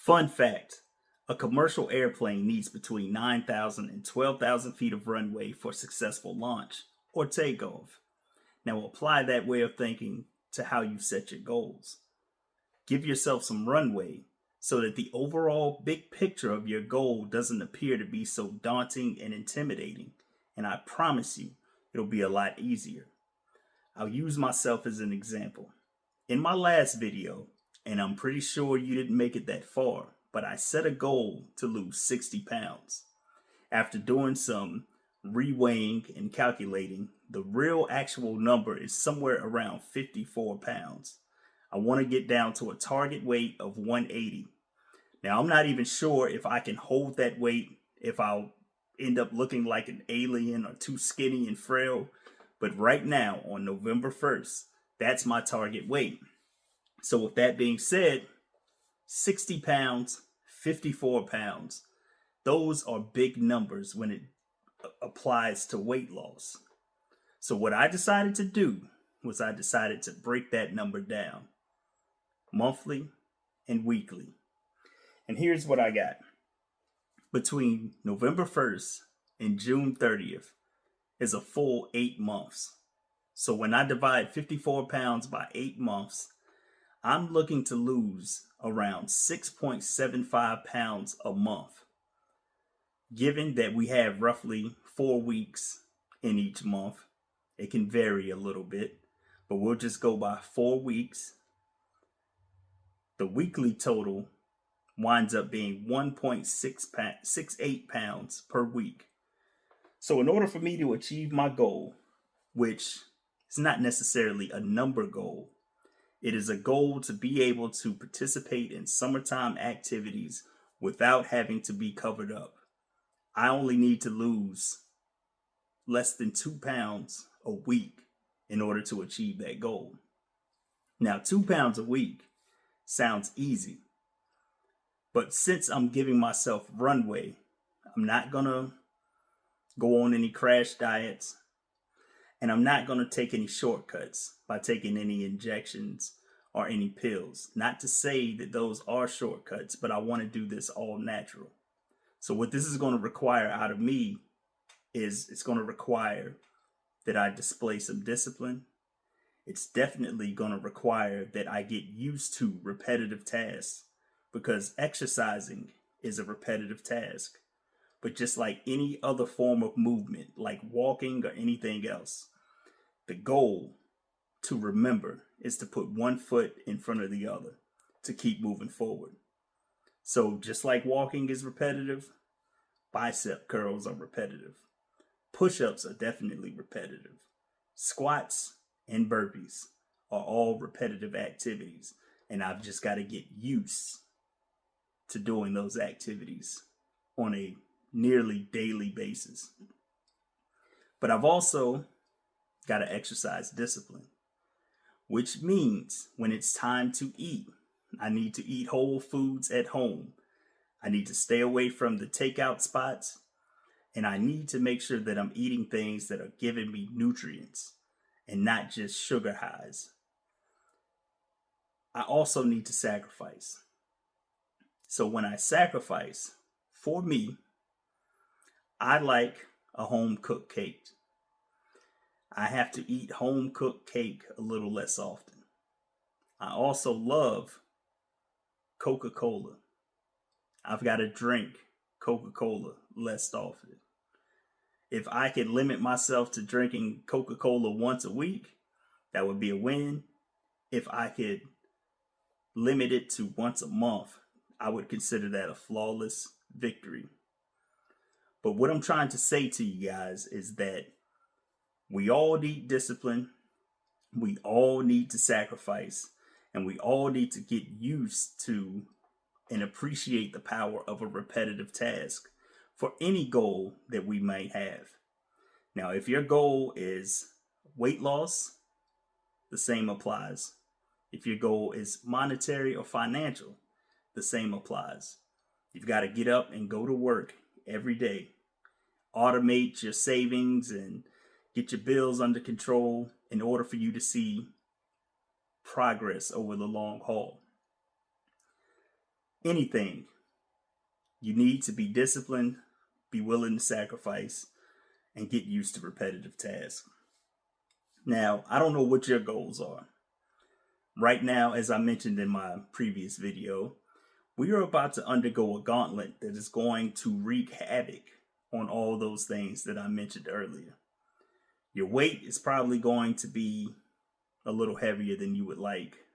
Fun fact, a commercial airplane needs between 9,000 and 12,000 feet of runway for successful launch or takeoff. Now apply that way of thinking to how you set your goals. Give yourself some runway so that the overall big picture of your goal doesn't appear to be so daunting and intimidating. And I promise you, it'll be a lot easier. I'll use myself as an example. In my last video, and I'm pretty sure you didn't make it that far, but I set a goal to lose 60 pounds. After doing some reweighing and calculating, the real actual number is somewhere around 54 pounds. I want to get down to a target weight of 180. Now, I'm not even sure if I can hold that weight, if I'll end up looking like an alien or too skinny and frail. But right now, on November 1st, that's my target weight. So with that being said, 60 pounds, 54 pounds, those are big numbers when it applies to weight loss. So what I decided to do was I decided to break that number down monthly and weekly. And here's what I got. Between November 1st and June 30th is a full 8 months. So when I divide 54 pounds by 8 months, I'm looking to lose around 6.75 pounds a month. Given that we have roughly 4 weeks in each month, it can vary a little bit, but we'll just go by 4 weeks. The weekly total winds up being 1.68 pounds per week. So in order for me to achieve my goal, which is not necessarily a number goal, it is a goal to be able to participate in summertime activities without having to be covered up. I only need to lose less than 2 pounds a week in order to achieve that goal. Now, 2 pounds a week sounds easy, but since I'm giving myself runway, I'm not going to go on any crash diets, and I'm not going to take any shortcuts by taking any injections or any pills. Not to say that those are shortcuts, but I want to do this all natural. So what this is going to require out of me is it's going to require that I display some discipline. It's definitely going to require that I get used to repetitive tasks, because exercising is a repetitive task. But just like any other form of movement, like walking or anything else, the goal to remember is to put one foot in front of the other to keep moving forward. So just like walking is repetitive, bicep curls are repetitive. Push-ups are definitely repetitive. Squats and burpees are all repetitive activities. And I've just got to get used to doing those activities on a nearly daily basis. But I've also got to exercise discipline, which means when it's time to eat, I need to eat whole foods at home. I need to stay away from the takeout spots, and I need to make sure that I'm eating things that are giving me nutrients and not just sugar highs. I also need to sacrifice. So when I sacrifice, for me, I like a home cooked cake. I have to eat home cooked cake a little less often. I also love Coca-Cola. I've got to drink Coca-Cola less often. If I could limit myself to drinking Coca-Cola once a week, that would be a win. If I could limit it to once a month, I would consider that a flawless victory. But what I'm trying to say to you guys is that we all need discipline, we all need to sacrifice, and we all need to get used to and appreciate the power of a repetitive task for any goal that we might have. Now, if your goal is weight loss, the same applies. If your goal is monetary or financial, the same applies. You've got to get up and go to work every day. Automate your savings and get your bills under control in order for you to see progress over the long haul. anything, you need to be disciplined, be willing to sacrifice, and get used to repetitive tasks. Now, I don't know what your goals are. Right now, as I mentioned in my previous video, we are about to undergo a gauntlet that is going to wreak havoc on all those things that I mentioned earlier. Your weight is probably going to be a little heavier than you would like.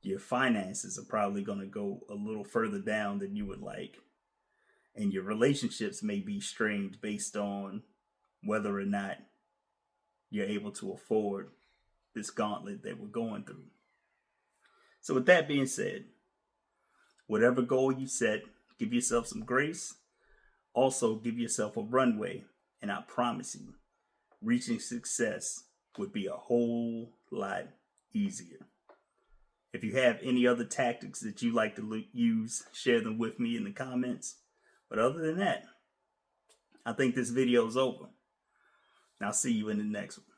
Your finances are probably going to go a little further down than you would like. And your relationships may be strained based on whether or not you're able to afford this gauntlet that we're going through. So with that being said, whatever goal you set, give yourself some grace. Also, give yourself a runway. And I promise you, reaching success would be a whole lot easier. If you have any other tactics that you like to use, share them with me in the comments. But other than that, I think this video is over. I'll see you in the next one.